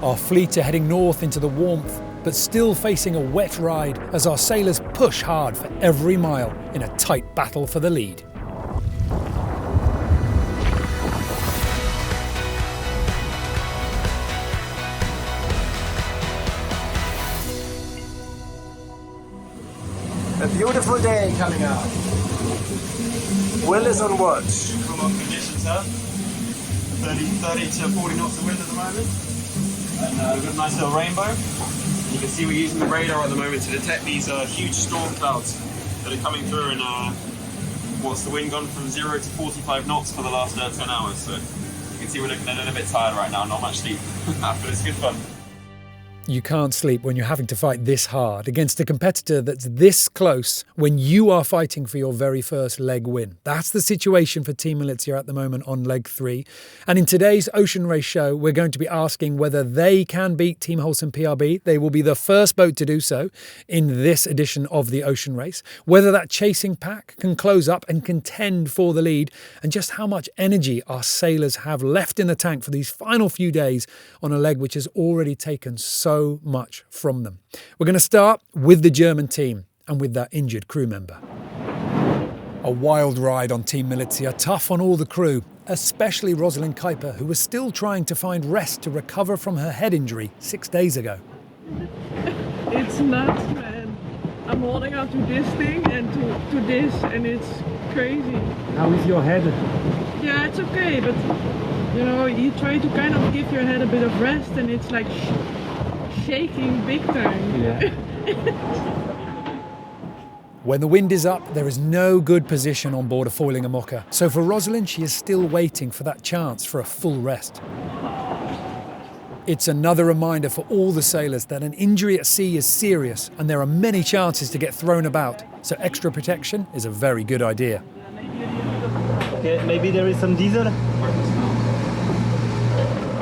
Our fleet are heading north into the warmth, but still facing a wet ride as our sailors push hard for every mile in a tight battle for the lead. A beautiful day coming out. Will is on watch. Cool on conditions, sir. 30 to 40 knots of wind at the moment. And we've got a nice little rainbow. You can see we're using the radar at the moment to detect these huge storm clouds that are coming through, and what's the wind gone from 0 to 45 knots for the last 10 hours. So you can see we're looking a little bit tired right now, not much sleep, but it's good fun. You can't sleep when you're having to fight this hard against a competitor that's this close when you are fighting for your very first leg win. That's the situation for Team Malizia at the moment on leg 3. And in today's Ocean Race show, we're going to be asking whether they can beat Team Holcim-PRB. They will be the first boat to do so in this edition of the Ocean Race. Whether that chasing pack can close up and contend for the lead, and just how much energy our sailors have left in the tank for these final few days on a leg which has already taken so much from them. We're going to start with the German team and with that injured crew member. A wild ride on Team Malizia, tough on all the crew, especially Rosalind Kuiper, who was still trying to find rest to recover from her head injury 6 days ago. It's nuts, man. I'm holding on to this thing and to this, and it's crazy. How is your head? Yeah, it's okay, but you know, you try to kind of give your head a bit of rest, and it's like shaking big time. Yeah. When the wind is up, there is no good position on board a foiling Amoca. So for Rosalind, she is still waiting for that chance for a full rest. It's another reminder for all the sailors that an injury at sea is serious and there are many chances to get thrown about. So extra protection is a very good idea. Okay, maybe there is some diesel.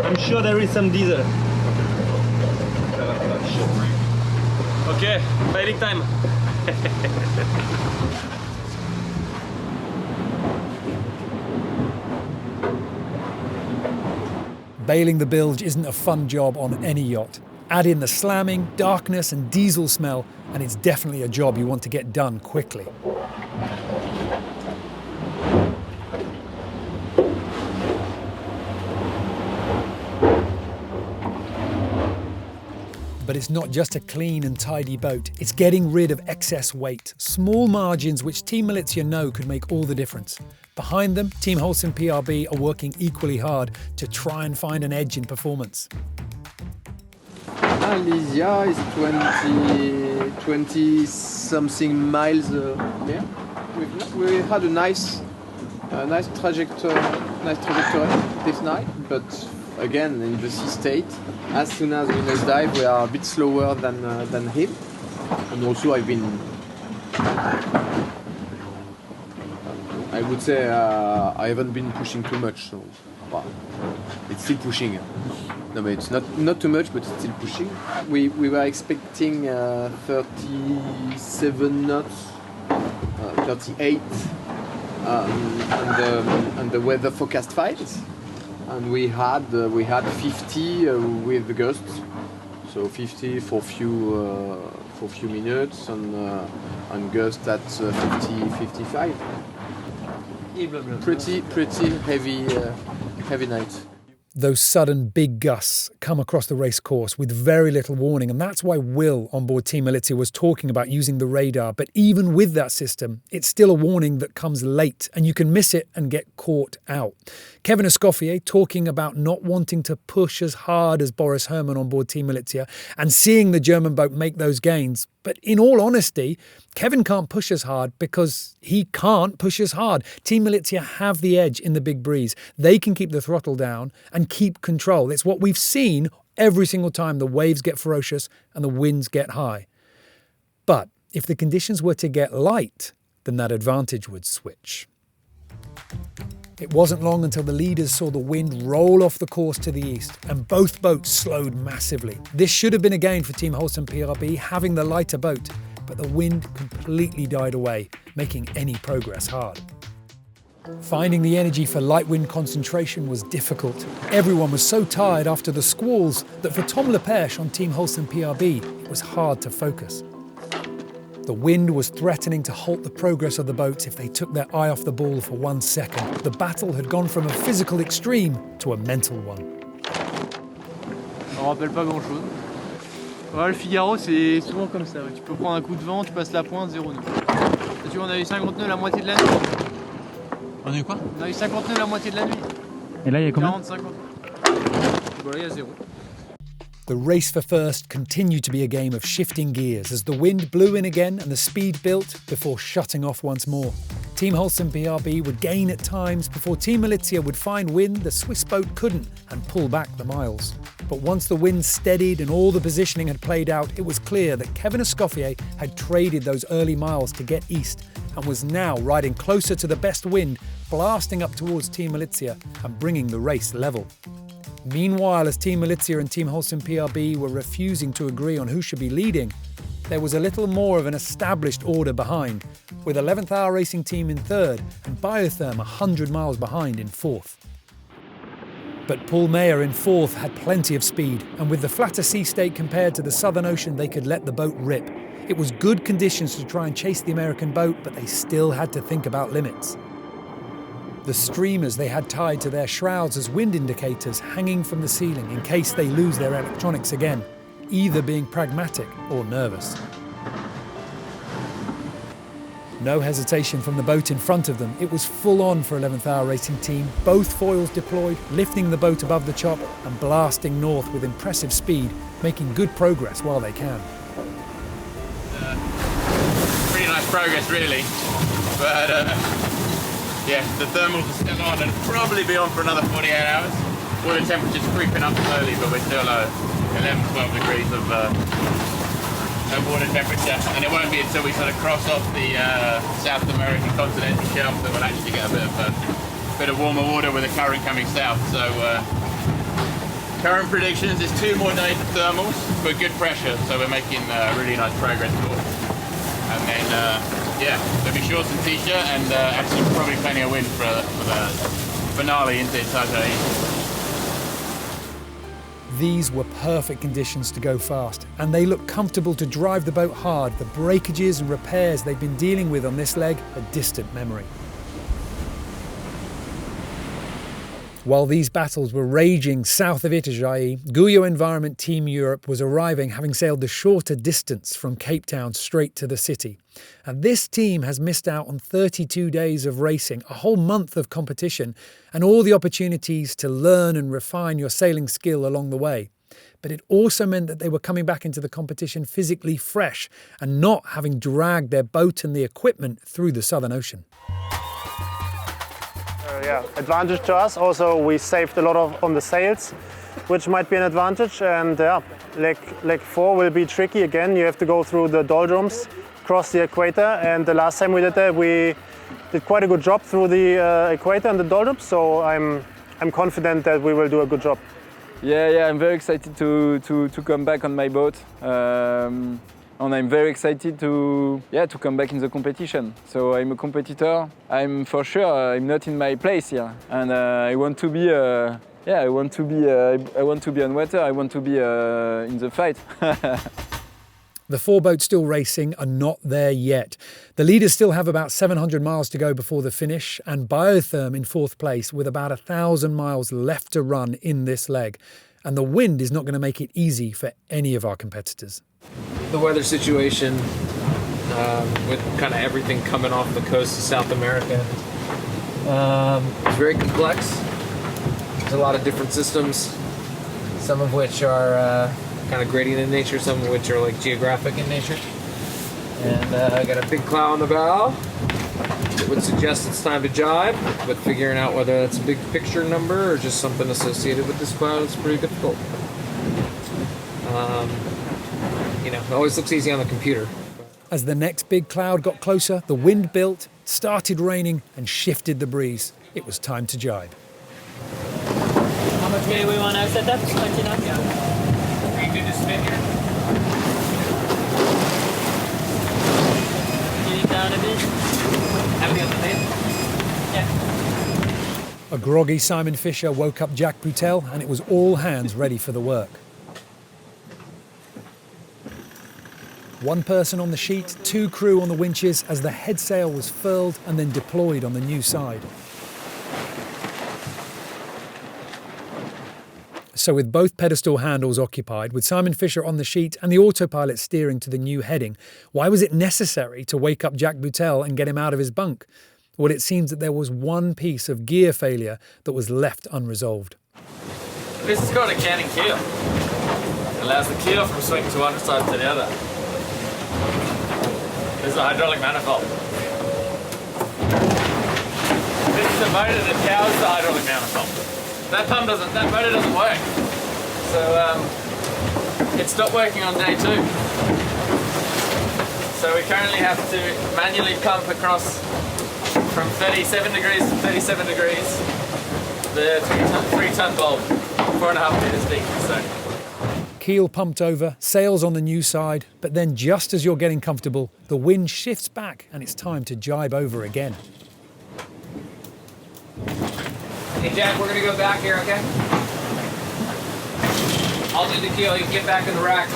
I'm sure there is some diesel. Okay, bailing time. Bailing the bilge isn't a fun job on any yacht. Add in the slamming, darkness and diesel smell, and it's definitely a job you want to get done quickly. But it's not just a clean and tidy boat, it's getting rid of excess weight. Small margins which Team Malizia know could make all the difference. Behind them, Team Holcim-PRB are working equally hard to try and find an edge in performance. Malizia is 20 something miles there. We had a nice trajectory this night, but again in the sea state. As soon as we nosedive, we are a bit slower than him, and also I would say I haven't been pushing too much, so well, it's still pushing. No, but it's not too much, but it's still pushing. We were expecting 37 knots, 38, and the weather forecast files. And we had 50 with the gusts, so 50 for few minutes, and gust at 50-55. Pretty heavy night. Those sudden big gusts come across the race course with very little warning, and that's why Will on board Team Malizia was talking about using the radar. But even with that system, it's still a warning that comes late and you can miss it and get caught out. Kevin Escoffier talking about not wanting to push as hard as Boris Herrmann on board Team Malizia and seeing the German boat make those gains. But in all honesty, Kevin can't push as hard because he can't push as hard. Team Malizia have the edge in the big breeze. They can keep the throttle down and keep control. It's what we've seen every single time the waves get ferocious and the winds get high. But if the conditions were to get light, then that advantage would switch. It wasn't long until the leaders saw the wind roll off the course to the east, and both boats slowed massively. This should have been a gain for Team Holcim-PRB, having the lighter boat, but the wind completely died away, making any progress hard. Finding the energy for light wind concentration was difficult. Everyone was so tired after the squalls that for Tom Lepech on Team Holcim-PRB, it was hard to focus. The wind was threatening to halt the progress of the boats if they took their eye off the ball for 1 second. The battle had gone from a physical extreme to a mental one. On rappelle pas grand-chose. Ouais, le Figaro, c'est souvent comme ça. Tu peux prendre un coup de vent, tu passes la pointe, 0 nœud. Tu vois, on a eu 50 nœuds la moitié de la nuit. On a eu quoi? On a eu 50 nœuds la moitié de la nuit. Et là, il y a combien? 40, 50. Voilà, il y a 0. The race for first continued to be a game of shifting gears as the wind blew in again and the speed built before shutting off once more. Team Holcim-PRB would gain at times before Team Malizia would find wind the Swiss boat couldn't and pull back the miles. But once the wind steadied and all the positioning had played out, it was clear that Kevin Escoffier had traded those early miles to get east and was now riding closer to the best wind, blasting up towards Team Malizia and bringing the race level. Meanwhile, as Team Malizia and Team Holcim-PRB were refusing to agree on who should be leading, there was a little more of an established order behind, with 11th Hour Racing Team in third and Biotherm 100 miles behind in fourth. But Paul Mayer in fourth had plenty of speed, and with the flatter sea state compared to the Southern Ocean, they could let the boat rip. It was good conditions to try and chase the American boat, but they still had to think about limits. The streamers they had tied to their shrouds as wind indicators hanging from the ceiling in case they lose their electronics again, either being pragmatic or nervous. No hesitation from the boat in front of them. It was full on for 11th Hour Racing Team, both foils deployed, lifting the boat above the chop and blasting north with impressive speed, making good progress while they can. Pretty nice progress, really. But yeah, the thermals are still on and probably be on for another 48 hours. Well, the temperature's creeping up slowly, but we're still 11-12 degrees of water temperature, and it won't be until we sort of cross off the South American continental shelf that we'll actually get a bit of warmer water with the current coming south. So current predictions is 2 more days of thermals, but good pressure, so we're making really nice progress north. And then yeah, there'll be shorts and t-shirt, and actually probably plenty of wind for the finale into Itajaí. These were perfect conditions to go fast, and they looked comfortable to drive the boat hard. The breakages and repairs they'd been dealing with on this leg a distant memory. While these battles were raging south of Itajaí, Guyot Environment Team Europe was arriving, having sailed the shorter distance from Cape Town straight to the city. And this team has missed out on 32 days of racing, a whole month of competition, and all the opportunities to learn and refine your sailing skill along the way. But it also meant that they were coming back into the competition physically fresh and not having dragged their boat and the equipment through the Southern Ocean. Yeah, advantage to us. Also, we saved a lot on the sails, which might be an advantage. And yeah, leg 4 will be tricky again. You have to go through the doldrums, cross the equator. And the last time we did that, we did quite a good job through the equator and the doldrums. So I'm confident that we will do a good job. Yeah, I'm very excited to come back on my boat. And I'm very excited to come back in the competition. So I'm a competitor. I'm for sure I'm not in my place here, and I want to be. I want to be on water. I want to be in the fight. The 4 boats still racing are not there yet. The leaders still have about 700 miles to go before the finish, and Biotherm in 4th place with about 1,000 miles left to run in this leg. And the wind is not going to make it easy for any of our competitors. The weather situation, with kind of everything coming off the coast of South America, is very complex. There's a lot of different systems, some of which are kind of gradient in nature, some of which are like geographic in nature. And I got a big cloud on the bow that would suggest it's time to jibe, but figuring out whether that's a big picture number or just something associated with this cloud is pretty difficult. It always looks easy on the computer. As the next big cloud got closer, the wind built, started raining and shifted the breeze. It was time to jibe. How much weight do we want to set up? 20 knots? Yeah. Are you good to spin here? Getting down a bit. How many on the table? Yeah. A groggy Simon Fisher woke up Jack Boutel, and it was all hands ready for the work. One person on the sheet, 2 crew on the winches as the head sail was furled and then deployed on the new side. So with both pedestal handles occupied, with Simon Fisher on the sheet and the autopilot steering to the new heading, why was it necessary to wake up Jack Boutel and get him out of his bunk? Well, it seems that there was one piece of gear failure that was left unresolved. This is called a canting keel. It allows the keel from swinging to one side to the other. This is a hydraulic manifold. This is the motor that powers the hydraulic manifold. That motor doesn't work. So it stopped working on day 2. So we currently have to manually pump across from 37 degrees to 37 degrees the 3-ton bulb, 4.5 meters deep. So. Keel pumped over, sails on the new side, but then just as you're getting comfortable, the wind shifts back and it's time to jibe over again. Hey Jack, we're gonna go back here, okay? I'll do the keel, you can get back in the rack.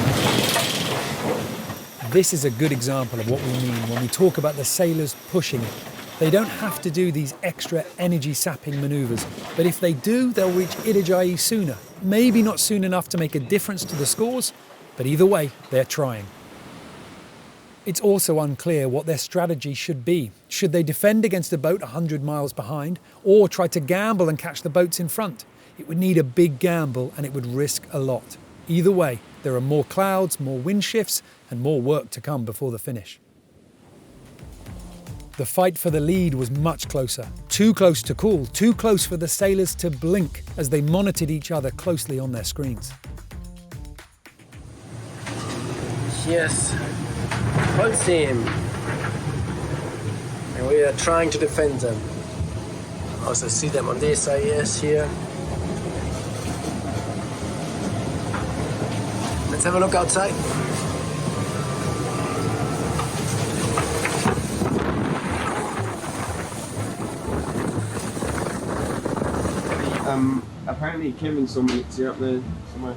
This is a good example of what we mean when we talk about the sailors pushing it. They don't have to do these extra energy-sapping manoeuvres, but if they do, they'll reach Itajaí sooner. Maybe not soon enough to make a difference to the scores, but either way, they're trying. It's also unclear what their strategy should be. Should they defend against a boat 100 miles behind, or try to gamble and catch the boats in front? It would need a big gamble and it would risk a lot. Either way, there are more clouds, more wind shifts, and more work to come before the finish. The fight for the lead was much closer. Too close to call, too close for the sailors to blink as they monitored each other closely on their screens. Yes, Holcim. And we are trying to defend them. Also see them on this IS here. Let's have a look outside. Apparently Kevin saw Malizia up there somewhere.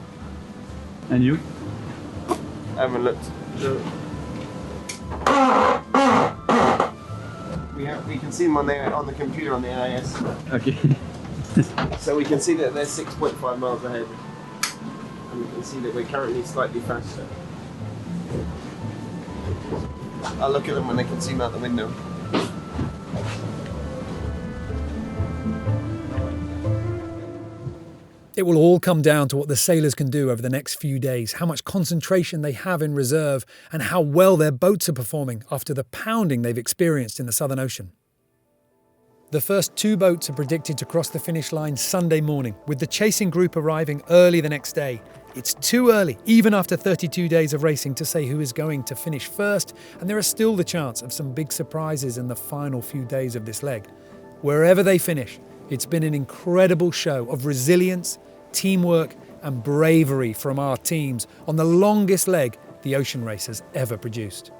And you? I haven't looked. We can see them on the computer on the AIS. Okay. So we can see that they're 6.5 miles ahead. And we can see that we're currently slightly faster. I'll look at them when they can see them out the window. It will all come down to what the sailors can do over the next few days, how much concentration they have in reserve, and how well their boats are performing after the pounding they've experienced in the Southern Ocean. The first 2 boats are predicted to cross the finish line Sunday morning, with the chasing group arriving early the next day. It's too early, even after 32 days of racing, to say who is going to finish first, and there is still the chance of some big surprises in the final few days of this leg. Wherever they finish, it's been an incredible show of resilience, teamwork and bravery from our teams on the longest leg the ocean race has ever produced.